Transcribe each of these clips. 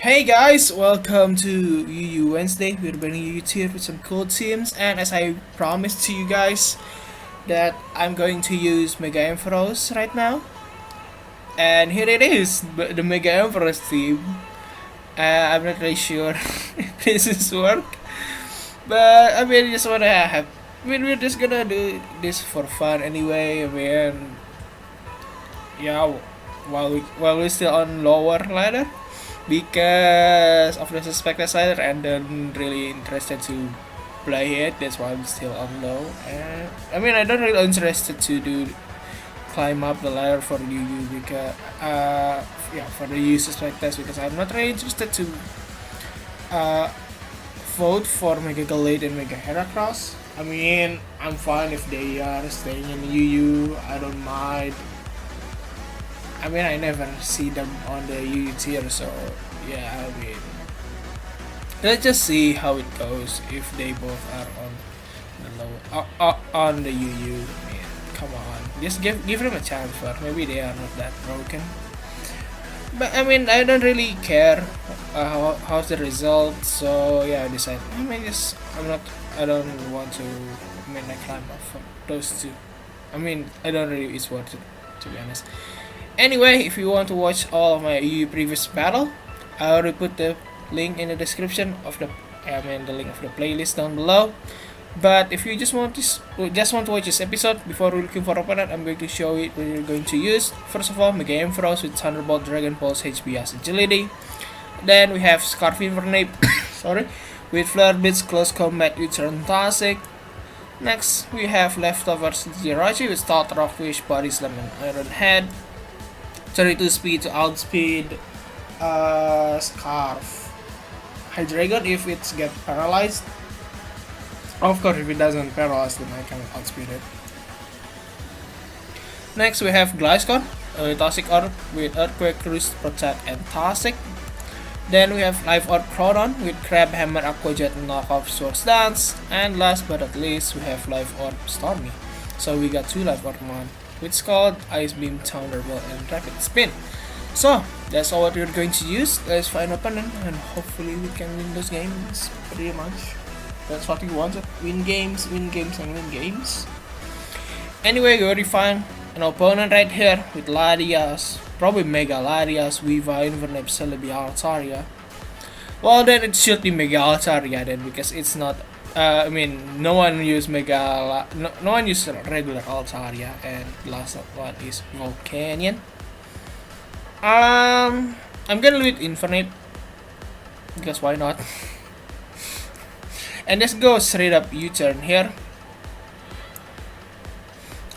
Hey guys, welcome to UU Wednesday. We're bringing you here with some cool teams, and as I promised to you guys, that I'm going to use Mega Ampharos right now. And here it is, the Mega Ampharos team. I'm not really sure if this is work, but I mean, just wanna have. I mean, we're just gonna do this for fun anyway. I mean, yeah, while we're still on lower ladder because of the suspected slider and then really interested to play it. That's why I'm still on low. And I mean, I don't really interested to do climb up the ladder for UU because yeah, for the U suspected because I'm not really interested to uh vote for Mega Galate and Mega Heracross. I mean, I'm fine if they are staying in UU. I don't mind. I mean, I never see them on the UU tier, so yeah, I mean, let's just see how it goes if they both are on the low, on the UU. I mean, come on, just give them a chance for maybe they are not that broken. But I mean, I don't really care how's the result, so yeah, I decide. I mean, just I don't want to. I mean, I climb up from those two. I mean, I don't really. It's worth it, to be honest. Anyway, if you want to watch all of my EU previous battle, I already put the link in the description of the link of the playlist down below. But if you just want to watch this episode before looking for opponent, I'm going to show you what you're going to use. First of all, Mega Ampharos with Thunderbolt, Dragon Pulse, HP as Agility. Then we have Scarf Infernape, sorry, with Flare Blitz, Close Combat with Fantastic. Next, we have Leftovers Jirachi with Stout Rockfish, Body Slam, and Iron Head. 32 speed to outspeed Scarf Hydreigon if it's get paralyzed. Of course, if it doesn't paralyze, then I can outspeed it. Next, we have Gliscor, Toxic Orb with Earthquake, Roost, Protect, and Toxic. Then we have Life Orb Crawdon with Crab Hammer, Aquajet, and Knockoff Swords Dance. And last but not least, we have Life Orb Stormy. So we got 2 Life Orb Mon with Scald, Ice Beam, Thunderbolt, and Rapid Spin. So that's all what we're going to use. Let's find an opponent and hopefully we can win those games. Pretty much. That's what we wanted. Win games, and win games. Anyway, we already found an opponent right here with Latias, probably Mega Latias, Weavile, Infernape, Celebi, Altaria. Well, then it should be Mega Altaria then because it's not. I mean, no one use no one use regular Altaria, and last one is Volcanion. I'm gonna do it Infinite because why not? And let's go straight up U-turn here.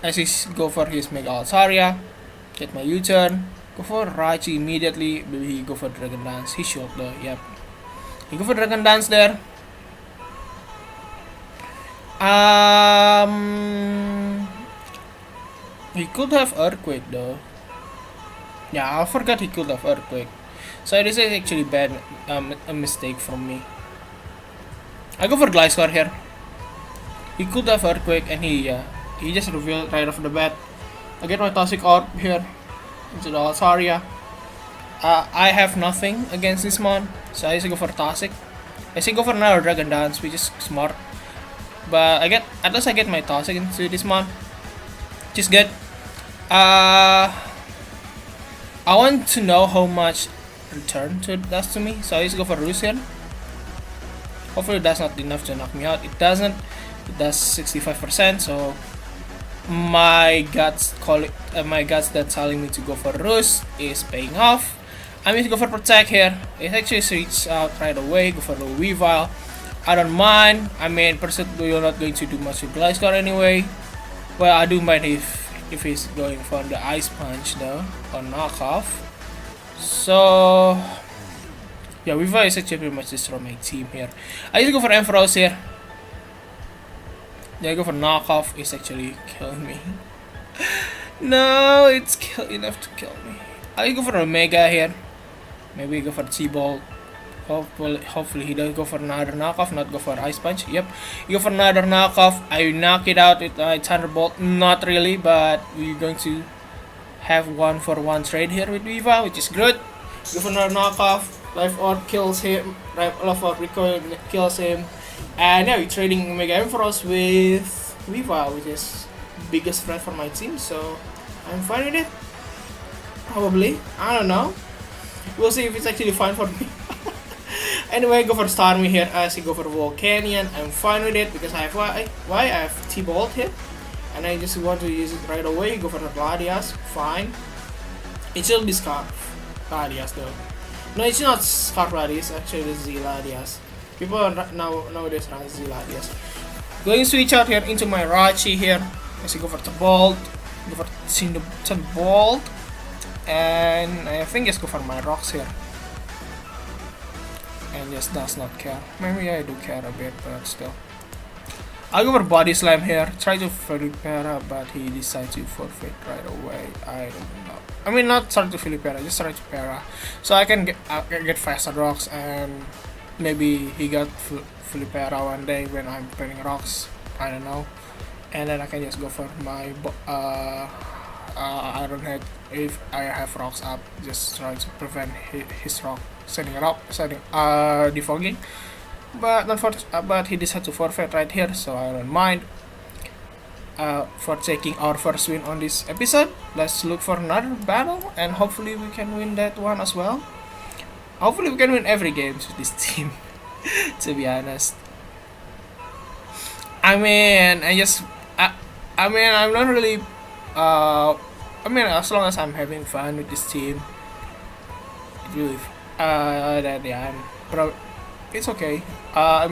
As he go for his Mega Altaria, get my U-turn, go for Raichu immediately. Maybe he go for Dragon Dance. He should though. Yep, he go for Dragon Dance there. He could have Earthquake though. Yeah, I forgot he could have Earthquake. So this is actually bad, a mistake from me. I go for Gliscor here. He could have Earthquake and he just revealed right off the bat. I get my Toxic Orb here into the Altaria. I have nothing against this mon, so I just go for Toxic. I say go for another Dragon Dance, which is smart. But at least I get my Toxic into this mon, which is good. I want to know how much return it does to me, so I just go for Roost here. Hopefully that's not enough to knock me out. It doesn't. It does 65%, so my guts that's telling me to go for Roost is paying off. I'm going to go for Protect here. It actually switches out right away. Go for the Weavile. I don't mind. I mean, personally, we're not going to do much with Gliscor anyway. Well, I do mind if he's going for the Ice Punch though, or Knockoff. So yeah, Weavile is actually pretty much destroy my team here. I just go for Ampharos here. Yeah, I go for Knockoff. It's actually killing me. No, it's enough to kill me. I go for Omega here. Maybe go for T-Ball. Hopefully he does go for another knockoff, not go for Ice Punch. Yep, you go for another knockoff. I knock it out with my Thunderbolt. Not really, but we're going to have 1-for-1 trade here with Viva, which is good. Go for another knockoff. Life Orb kills him. Life Orb recoil kills him. And now we're trading Mega Ampharos with Viva, which is biggest threat for my team. So I'm fine with it. Probably. I don't know. We'll see if it's actually fine for me. Anyway, go for Starmie here. As I go for Volcanion, I'm fine with it because I have I have T-Bolt here, and I just want to use it right away. Go for the Gladius, fine. It should be Scarf Gladius though. No, it's not Scarf Gladius. Actually, it's Gladius. People are nowadays run Gladius. Going to switch out here into my Rachi here. As I go for the Bolt, go for the Bolt, and I think just go for my rocks here. And just does not care. Maybe I do care a bit, but still. I'll go for Body Slam here. Try to Filipera, but he decides to forfeit right away. I don't know. I mean, not try to Filipera, just try to Para. So I can get faster rocks, and maybe he got Filipera one day when I'm playing rocks. I don't know. And then I can just go for my Iron Head if I have rocks up. Just try to prevent his rock defogging, but he decided to forfeit right here, so I don't mind. For taking our first win on this episode, let's look for another battle, and hopefully we can win that one as well. Hopefully we can win every game with this team. To be honest, I mean, I'm not really. As long as I'm having fun with this team, it really. It's okay. I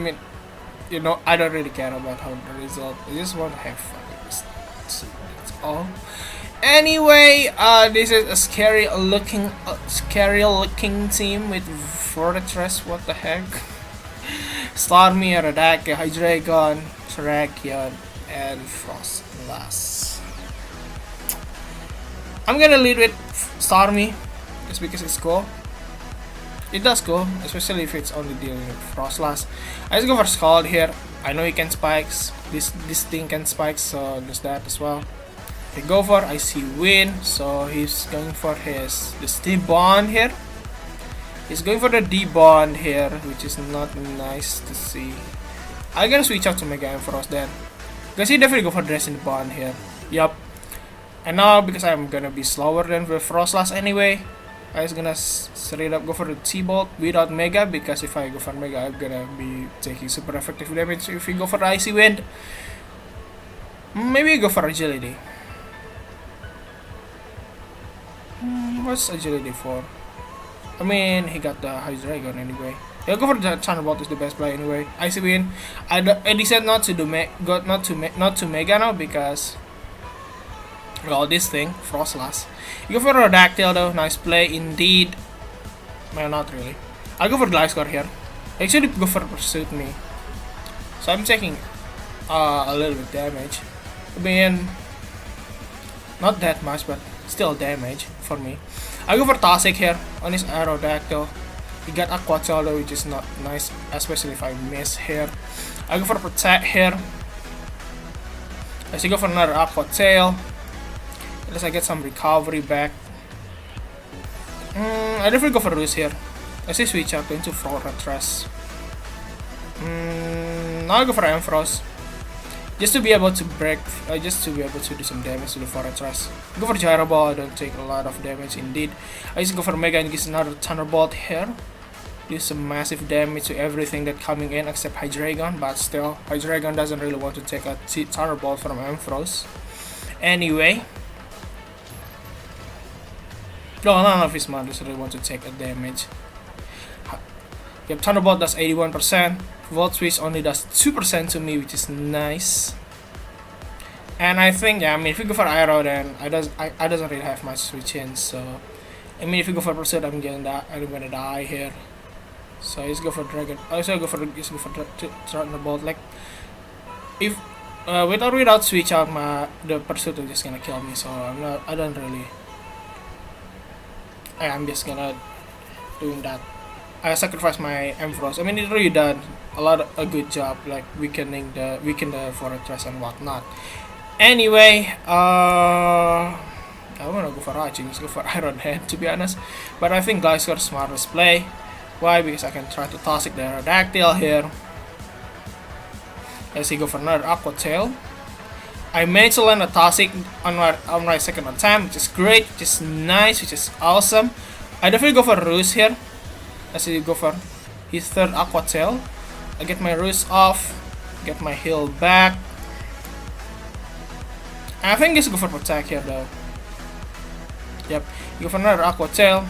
don't really care about how the result. I just want to have fun with this. So that's all. Anyway, this is a scary looking team with Fortress. What the heck? Starmie, Radaka, Hydreigon, Terrakion, and Frostlass. I'm gonna lead with Starmie just because it's cool. It does go, especially if it's only dealing with Frostlass. I just go for Scald here. I know he can spikes. This thing can spike, so there's that as well. I go for Icy Wind, so he's going for this D-Bond here. He's going for the D-Bond here, which is not nice to see. I'm gonna switch out to Mega Ampharos then, because he definitely go for Dressing Bond here. Yup. And now, because I'm gonna be slower than the Frostlass anyway, I'm just gonna straight up go for the T-Bolt without Mega, because if I go for Mega, I'm gonna be taking super effective damage. If we go for the Icy Wind, maybe go for Agility. What's Agility for? I mean, he got the Hydreigon anyway. I'll go for the Thunderbolt, is the best play anyway. Icy Wind. I decided not to do not to Mega now because. Well, this thing, Frostlass. You go for Rodactyl though, nice play indeed. Well, not really. I'll go for Gliscor here. Actually, go for Pursuit Me. So I'm taking a little bit damage. I mean, not that much, but still damage for me. I'll go for Toxic here on his Aerodactyl. He got Aqua Tail though, which is not nice, especially if I miss here. I'll go for Protect here. Let's go for another Aqua Tail. Unless I get some recovery back. I definitely go for Roost here. Let's see, switch out into Fortress. Now I go for Ampharos. Just to be able to break, just to be able to do some damage to the Fortress. Go for Gyro Ball, I don't take a lot of damage indeed. I just go for Mega and get another Thunderbolt here. Do some massive damage to everything that coming in except Hydreigon, but still, Hydreigon doesn't really want to take a Thunderbolt from Ampharos. Anyway. No, none of his models really want to take a damage. Yep, Thunderbolt does 81%. Volt Switch only does 2% to me, which is nice. And I think, yeah, I mean, if you go for Aero, then I doesn't really have much switch in. So, I mean, if you go for Pursuit, I'm gonna die here. So I just go for Dragon. I also go for Thunderbolt. Like, if with or without switch out, the Pursuit is just gonna kill me. So I don't really. I'm just gonna doing that. I sacrifice my Ampharos. I mean, it really done a good job, like weaken the Fortress and whatnot. Anyway, I wanna go for Rachi. Let's go for Iron Head, to be honest. But I think Gliscor's smartest play. Why? Because I can try to toxic the Aerodactyl here. As he go for another Aqua Tail. I managed to land a toxic on my second attempt, which is great, which is nice, which is awesome. I definitely go for Roost here. As he go for his third Aqua Tail. I get my Roost off, get my heal back. I think he's go for Protect here though. Yep, go for another Aqua Tail.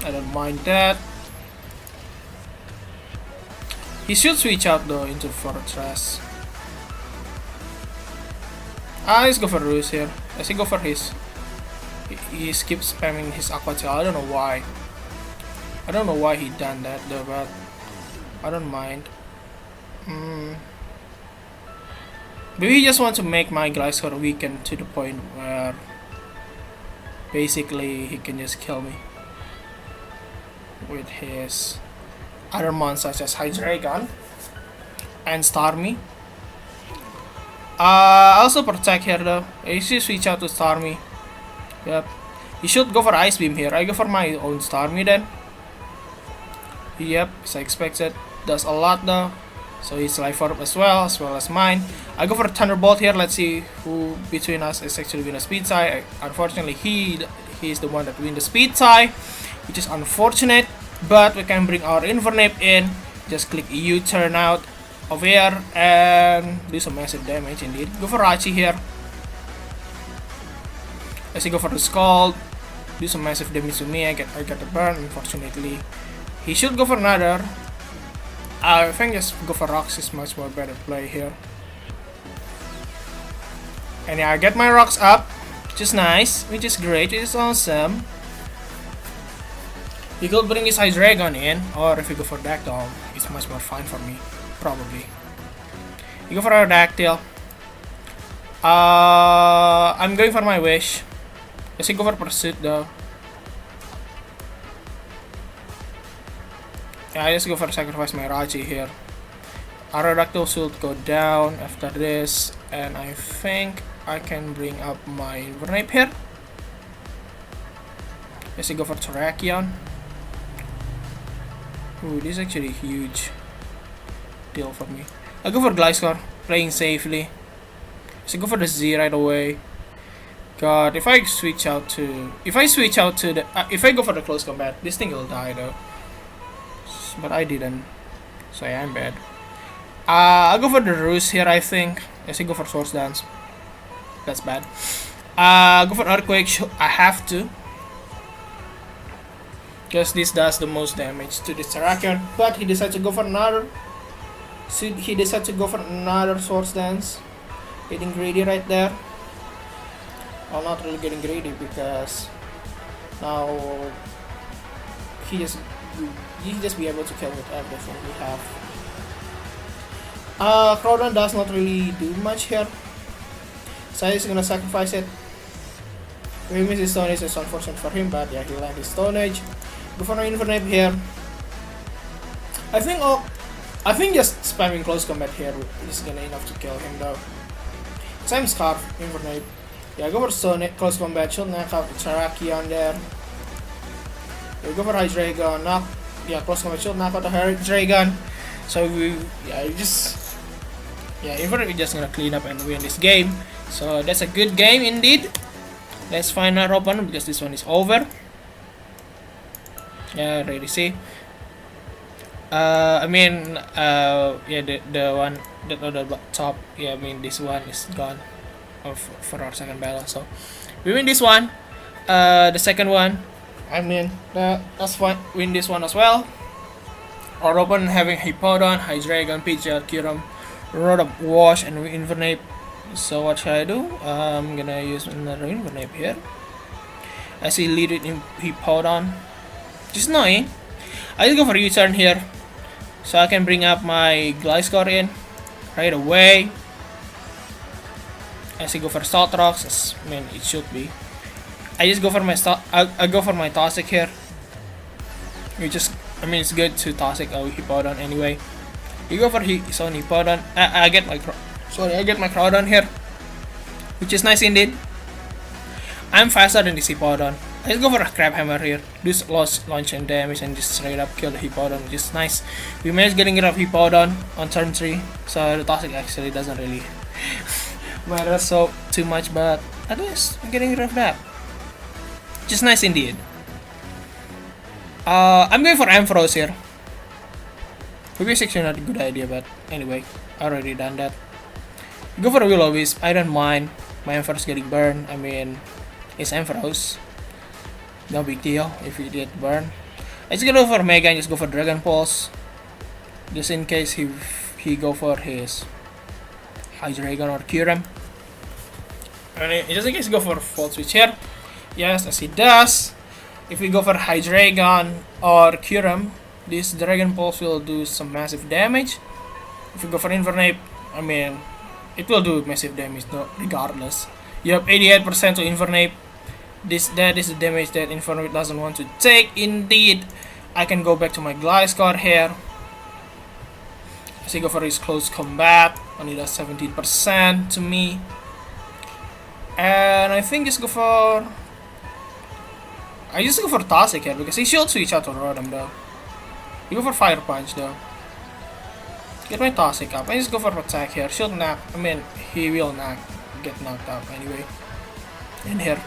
I don't mind that. He should switch out though into Fortress. Let's go for Roost here. Let's go for his. He keeps spamming his Aqua Tail. I don't know why. I don't know why he done that though, but I don't mind. Maybe he just wants to make my Gliscor weaken to the point where basically he can just kill me with his other monsters such as Hydreigon and Starmie. Also Protect here though. I should switch out to Starmie. Yep. He should go for Ice Beam here. I go for my own Starmie then. Yep, as I expected. Does a lot though. So he's Life Orb as well as mine. I go for Thunderbolt here. Let's see who between us is actually win a speed tie. Unfortunately, he's the one that win the speed tie, which is unfortunate. But we can bring our Infernape in. Just click EU turn out over here and do some massive damage indeed. Go for Rachi here. Let's see, go for the Scald. Do some massive damage to me. I get the burn. Unfortunately, he should go for another. I think just go for Rocks is much more better play here. And yeah, I get my Rocks up, which is nice, which is great, which is awesome. He could bring his Hydreigon in, or if you go for Dactyl, it's much more fun for me, probably. You go for our Dactyl. I'm going for my Wish. Let's go for Pursuit though. Yeah, I just go for sacrifice my Raji here. Aerodactyl should go down after this, and I think I can bring up my Infernape here. Let's go for Terrakion. Ooh, this is actually a huge deal for me. I go for Gliscor, playing safely. Let's go for the Z right away. God, if I switch out to if I go for the close combat, this thing will die though. But I didn't, so yeah, I'm bad. I'll go for the Roost here, I think. Let's go for Swords Dance. That's bad. Go for Earthquake. I have to, because this does the most damage to this Terrakion. But he decided to go for another. He decided to go for another Swords Dance. Getting greedy right there. Well, not really getting greedy because now he just be able to kill with everything we have. Crowdon does not really do much here, so he's gonna sacrifice it. If he misses Stone Age, it's unfortunate for him, but yeah, he landed his Stone Age. Go for an Infernape here. I think just spamming close combat here is gonna enough to kill him though. Same Scarf, Infernape. Yeah, go for Stone Age, close combat, should knock out Terrakion there. Yeah, go for Hydreigon, close combat, should knock out the Hydreigon. So Infernape is just gonna clean up and win this game. So that's a good game indeed. Let's find our opponent because this one is over. Yeah, ready to see. The one that on the top. Yeah, I mean this one is gone for our second battle. So we win this one. The second one, that's fine. Win this one as well. Our opponent having Hippowdon, Hydreigon, Pidgeot, Kyurem, Rodop, Wash, and Infernape. So what should I do? I'm gonna use another Infernape here. I see lead it in Hippowdon. Just annoying. I just go for U-turn here, so I can bring up my Gliscor in right away. I see go for Salt Rocks, it should be. I just go for my I go for my Toxic here. It's good to Toxic a Hippowdon anyway. You go for his own Hippowdon. I get my Crowdon here, which is nice indeed. I'm faster than this Hippowdon. Let's go for a crab hammer here. This lost launch and damage and just straight up kill the Hippodon, which is nice. We managed getting rid of Hippodon on turn 3, so the toxic actually doesn't really matter so too much, but at least I'm getting rid of that. Just nice indeed. I'm going for Ampharos here. Maybe it's actually not a good idea, but anyway, I already done that. Go for a Will-O-Wisp, I don't mind. My Ampharos getting burned, I mean, it's Ampharos. No big deal if he get burned. I just go for Mega and just go for Dragon Pulse. Just in case he go for his Hydreigon or Kyurem. And just in case he go for Volt Switch here. Yes, as he does. If we go for Hydreigon or Kyurem, this Dragon Pulse will do some massive damage. If we go for Infernape, I mean, it will do massive damage regardless. You have 88% to Infernape. That is the damage that Infernape doesn't want to take. Indeed, I can go back to my Gliscor here. As he go for his close combat, only does 17% to me. And I think just go for... I just go for Toxic here because he should switch out to Rotom though. You go for Fire Punch though. Get my Toxic up. I just go for attack here. Should knock. I mean, he will not get knocked out anyway. In here.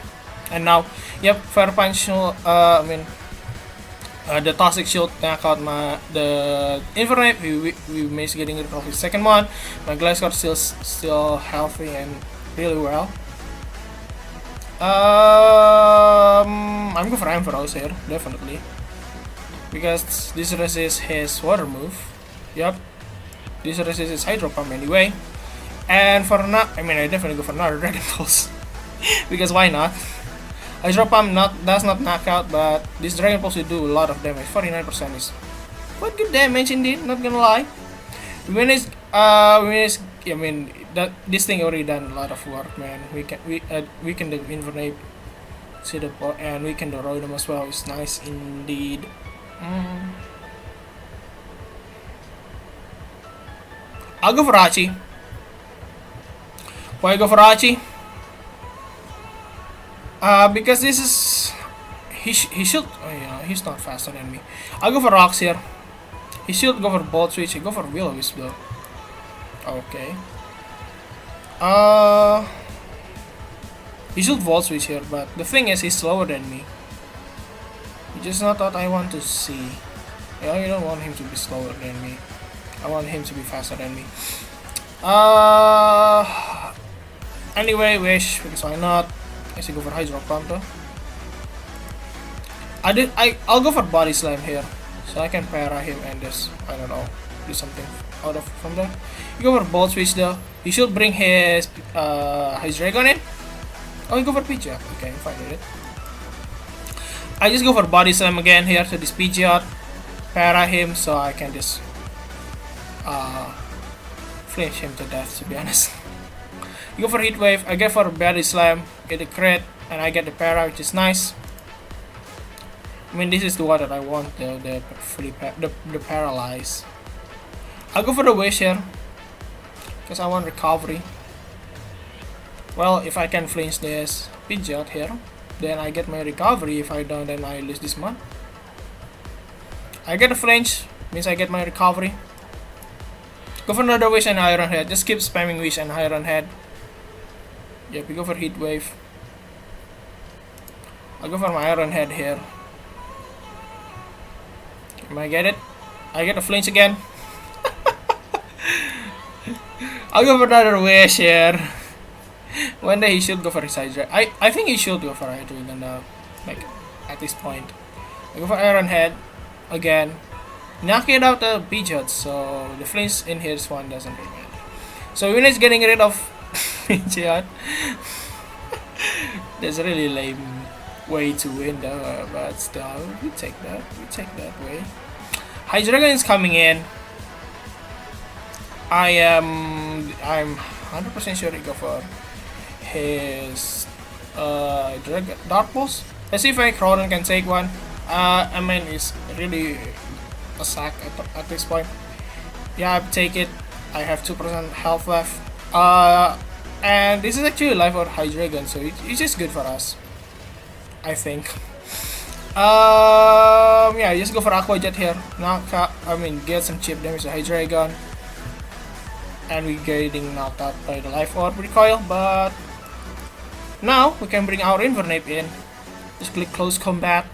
And now, yep, Fire Punch. The Toxic should knock out the Infernape. We managed getting rid of his second one. My Gliscor still healthy and really well. I'm going for Ampharos here, definitely. Because this resists his water move. Yep. This resists his Hydro Pump anyway. And for now, I mean, I definitely go for another Dragon Pulse. Because why not? Hydro Pump does not knock out, but this Dragon Pulse will do a lot of damage. 49% is quite good damage indeed, not gonna lie. I mean, this thing already done a lot of work, man. We can do Infernape, and we can do Rotom as well. It's nice indeed. I'll go for Hachi. Why go for Hachi? Because this is he should. Oh yeah, he's not faster than me. I'll go for Rocks here. He should go for Volt Switch. He go for Will-O-Wisp though. Okay. He should Volt Switch here, but the thing is, he's slower than me. It's just not what I want to see. I don't want him to be slower than me. I want him to be faster than me. Anyway, Wish, because why not? I should go for Hydro Pump though. I'll go for Body Slam here, so I can para him and just, I don't know, do something out of from there. You go for Volt Switch though. He should bring his Hydreigon in. Oh, you go for Pidgeot. Okay, I'm fine with it. I just go for Body Slam again here to this Pidgeot. Para him so I can just flinch him to death, to be honest. You go for Heat Wave. I get for Body Slam, get a crit, and I get the para, which is nice. I mean, this is the one that I want, the paralyze. I'll go for the Wish here, because I want recovery. Well, if I can flinch this Pidgeot here, then I get my recovery. If I don't, then I lose this one. I get a flinch, means I get my recovery. Go for another Wish and Iron Head. Just keep spamming Wish and Iron Head. Yep, we go for Heat Wave. I'll go for my Iron Head here. Can I get it? I get a flinch again. I'll go for another Wish here. One day he should go for his Hydreigon. I think he should go for Hydreigon now. Like, at this point. I go for Iron Head again. Knocking out the Pidgeot, so the flinch in his one doesn't really matter. So when he's getting rid of Pidgeot, that's a really lame way to win though, but still, we take that way. Hydreigon is coming in. I'm 100% sure he go for his Dark Pulse. Let's see if Croydon can take one. I mean, it's really a sack at this point. Yeah, I take it. I have 2% health left. And this is actually life for Hydreigon, so it's just good for us. I think. Yeah, just go for Aqua Jet here. Get some cheap damage to Hydreigon. And we're getting knocked out by the Life Orb recoil, but now we can bring our Infernape in. Just click close combat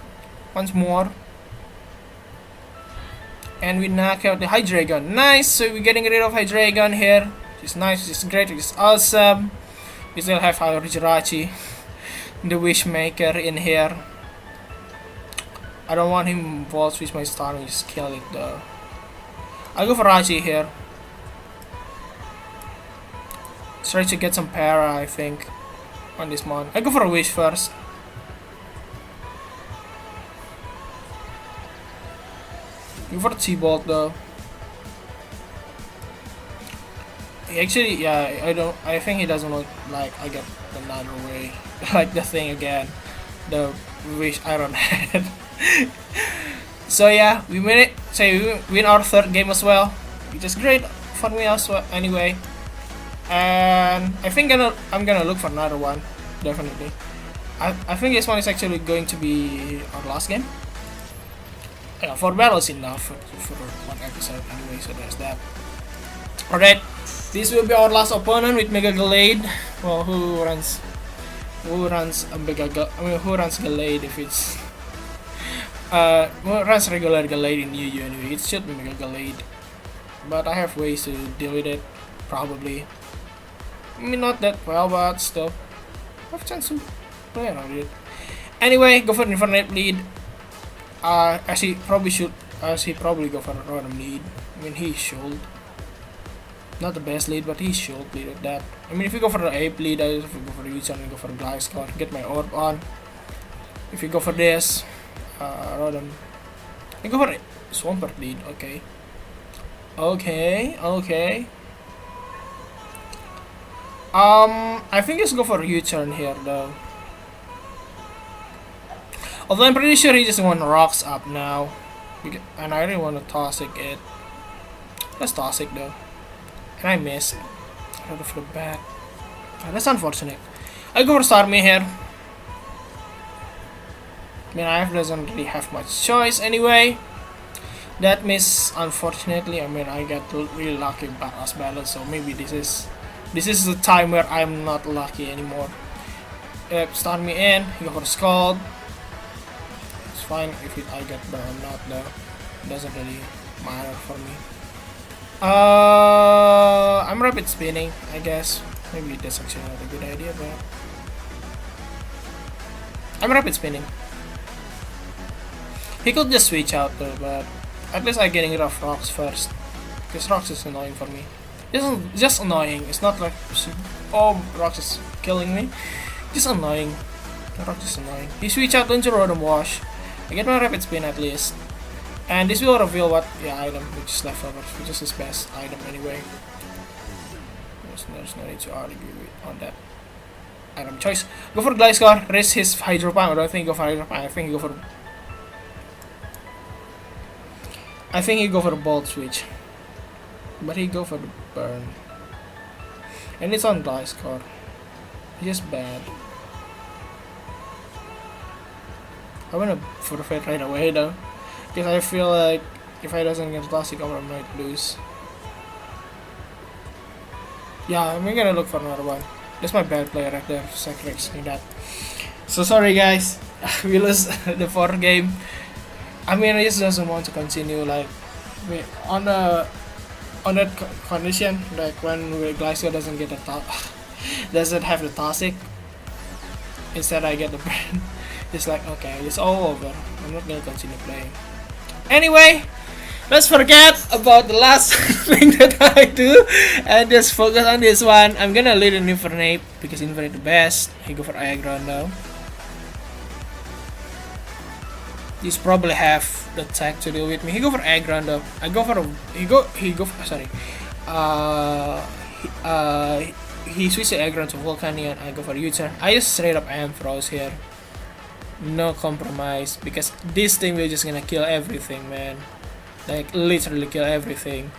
once more. And we knock out the Hydreigon. Nice! So we're getting rid of Hydreigon here. Which is nice, which is great, which is awesome. We still have our Jirachi, the Wishmaker in here. I don't want him Volt Switch my star and just kill it though. I'll go for Rachi here. Try to get some para, I think, on this mon. I go for a Wish first. Go for a T-Bolt though. Actually, yeah, I think he doesn't look like I get another way. Like the thing again. The Wish Iron Head. So yeah, we win it. So we win our third game as well. Which is great for me as well anyway. And I think I'm gonna look for another one. Definitely. I think this one is actually going to be our last game. Yeah, 4 battles enough for one episode anyway, so there's that. Alright, this will be our last opponent with Mega Gallade. Well, who runs a who runs Gallade if it's who runs regular Gallade in UU anyway? It should be Mega Gallade, but I have ways to deal with it, probably. I mean, not that well, but still I have a chance to play around it. Anyway, go for an Infernape lead. As he probably go for a random lead. I mean, he should. Not the best lead, but he should lead at that. I mean, if you go for the Ape lead, if you go for the U-turn and go for the Gliscor, get my orb on. If you go for this, random. I go for a Swampert lead, okay. Okay. I think let's go for a U-turn here though. Although I'm pretty sure he just wants rocks up now. And I really want to Toxic it. Let's Toxic though. And I missed. Right off the bat. That's unfortunate. I go for Starmie here. I mean, I doesn't really have much choice anyway. That miss, unfortunately. I mean, I got really lucky last battle, so maybe this is the time where I'm not lucky anymore. Starmie in. You go for Scald. It's fine if I get burned or not though. It doesn't really matter for me. I'm rapid spinning, I guess. Maybe that's actually not a good idea, but I'm rapid spinning. He could just switch out though, but at least I'm getting rid of rocks first. Because rocks is annoying for me. Just annoying. It's not like, oh, rocks is killing me. Just annoying. Rocks is annoying. He switch out into Rotom Wash. I get my rapid spin at least. And this will reveal what item which is left over, which is his best item anyway. There's no need to argue on that item choice. Go for Gliscor, risk his Hydro Pump. I don't think he go for Hydro Pump. I think he go for the Bolt Switch. But he go for the Burn. And it's on Gliscor. He's just bad. I wanna forfeit right away though. Because I feel like if I doesn't get Toxic Armor, I might lose. Yeah, I'm gonna look for another one. That's my bad play right there, sacrificing that. So sorry guys, we lose the 4th game. I mean, I just doesn't want to continue like on that condition, like when Gliscor doesn't get the doesn't have the Toxic. Instead, I get the burn. It's like, okay, it's all over. I'm not gonna continue playing. Anyway, let's forget about the last thing that I do and just focus on this one. I'm gonna lead an Infernape because Infernape the best. He go for Aggron now. He's probably have the tech to deal with me. He go for Aggron though. I go for he switched the Aggron to Volcanion. I go for U-turn. I just straight up Ampharos here. No compromise, because this thing will just gonna kill everything, man. Like literally kill everything.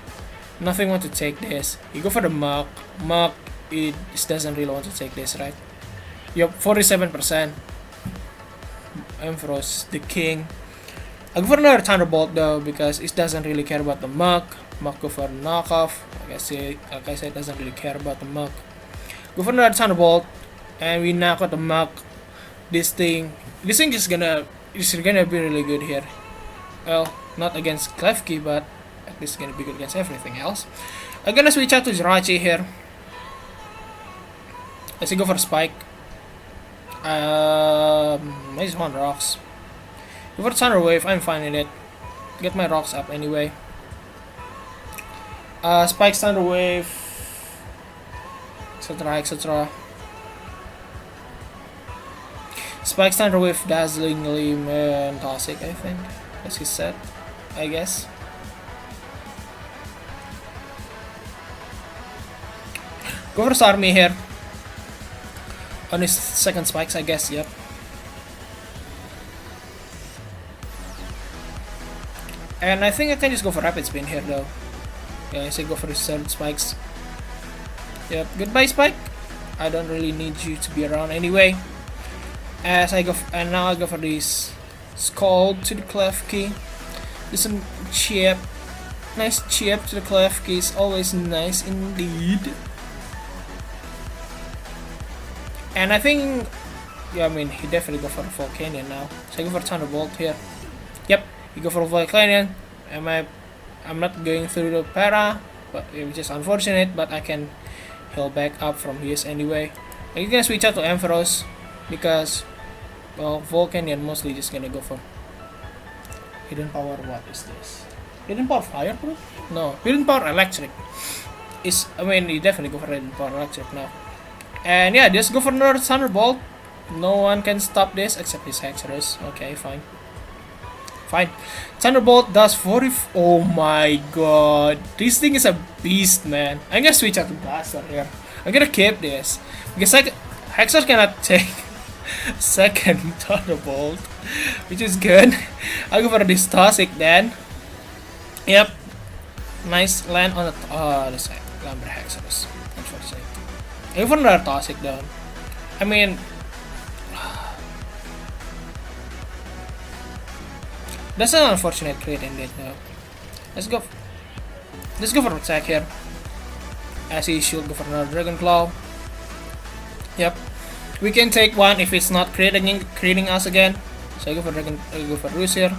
Nothing want to take this. You go for the Mach. Mach, it just doesn't really want to take this, right? Yup, 47%. Ampharos, the king. I go for another Thunderbolt though because it doesn't really care about the Muk. Muk go for knockoff. Like I said, doesn't really care about the Muk. Go for another Thunderbolt, and we knock out the Muk. This thing is gonna be really good here. Well, not against Klefki, but at least gonna be good against everything else. I'm gonna switch out to Jirachi here. Let's go for Spike. I just want rocks. Go for Thunder Wave, I'm fine with it. Get my rocks up anyway. Spike's Thunder Wave, etc. Spike's Thunder Wave, Dazzlingly and Toxic, I think. That's his set, I guess. Go for Starmie here. On his second spikes, I guess, yep. And I think I can just go for Rapid Spin here though. Yeah, I say go for his third spikes. Yep, goodbye Spike. I don't really need you to be around anyway. As I go, and now I go for this Scald to the Klefki. Do some chip. Nice chip to the Klefki is always nice indeed. And I think, yeah, I mean, he definitely go for the Volcanion now. So I go for Thunderbolt here. Yep, he go for Volcanion. I'm not going through the para, but which is unfortunate, but I can heal back up from his anyway. And you can switch out to Ampharos because, well, Volcanion mostly just gonna go for Hidden Power. What is this? Hidden Power Fire, bro? No, Hidden Power Electric. I mean, you definitely go for Hidden Power Electric now. And yeah, just go for another Thunderbolt. No one can stop this except his Hexerus. Okay, fine. Thunderbolt does 40. Oh my god. This thing is a beast, man. I'm gonna switch out to Blaster here. I'm gonna keep this. Because Hexer cannot take second Thunderbolt, which is good. I'll go for this Toxic then. Yep. Nice land on the. Oh, that's Lumber Hexerus. Unfortunately. I'll go for another Toxic though. I mean. That's an unfortunate crit indeed though. Let's go for attack here. As he should go for another Dragon Claw. Yep. We can take one if it's not creating us again. So I go for Ruse here.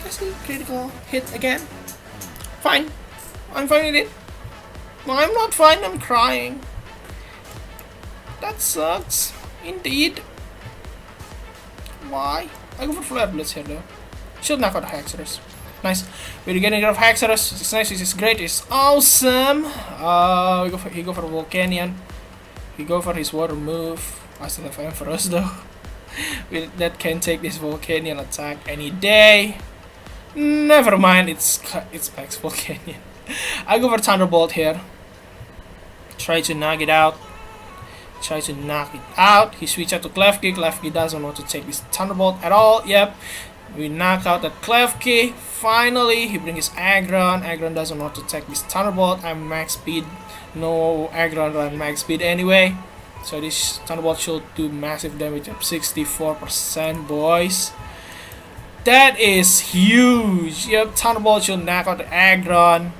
I see critical hit again. Fine. I'm fine with it. No, I'm not fine, I'm crying. That sucks. Indeed. Why? I go for Flare Blitz here though. Should knock out the Hexerus. Nice. We're getting rid of Hexerus. It's nice, it's great, it's awesome. He go for Volcanion. He go for his water move. I still have Ampharos though. That can take this Volcanion attack any day. Never mind, it's Specs Volcanion. I go for Thunderbolt here. Try to knock it out. He switch out to Klefki. Klefki doesn't want to take this Thunderbolt at all. Yep. We knock out that Klefki. Finally, he brings his Aggron. Aggron doesn't want to take this Thunderbolt. I'm max speed. No Aggron run max speed anyway. So this Thunderbolt should do massive damage of 64%, boys. That is huge. Yep, Thunderbolt should knock out the Aggron.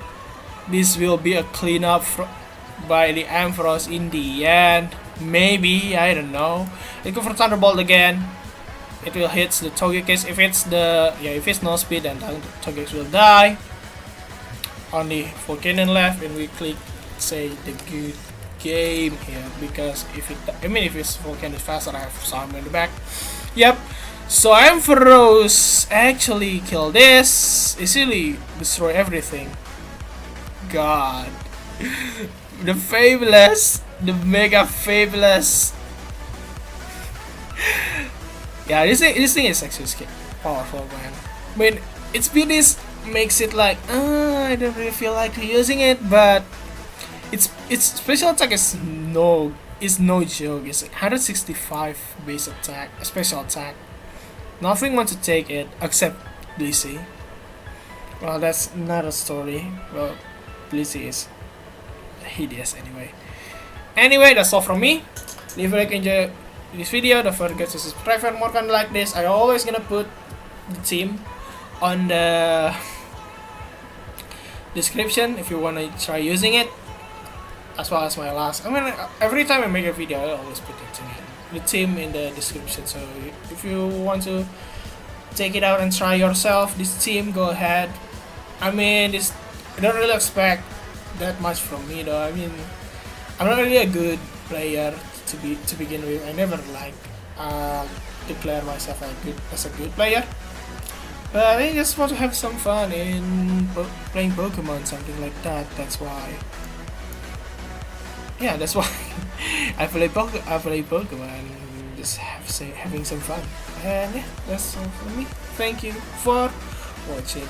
This will be a cleanup by the Ampharos in the end. Maybe, I don't know. Let's go for Thunderbolt again. It will hit the Togekiss. If it's no speed, then the Togekiss will die. Only Volcanion left, and we click say the good game here because if it's Volcanion faster, I have some in the back. Yep. So Ampharos actually kill this. Easily destroy everything. God. The Fabulous. The Mega Fabulous. Yeah, this thing is actually powerful, man. I mean, its speed makes it like, I don't really feel like using it, but its special attack is no joke. It's 165 base attack, a special attack. Nothing wants to take it except Blissey. Well, that's not a story. Well, Blissey is hideous anyway. Anyway, that's all from me. Leave a like, enjoy this video. Don't forget to subscribe for more content like this. I always gonna put the team on the description if you wanna try using it, as well as my last. I mean, every time I make a video, I always put the team in the description. So if you want to take it out and try yourself, this team, go ahead. I mean, this I don't really expect that much from me though. I mean, I'm not really a good player to begin with. I never like declare myself as a good player. But I just want to have some fun in playing Pokemon, something like that. That's why. Yeah, that's why I play Pokemon. Just having some fun. And yeah, that's all for me. Thank you for watching.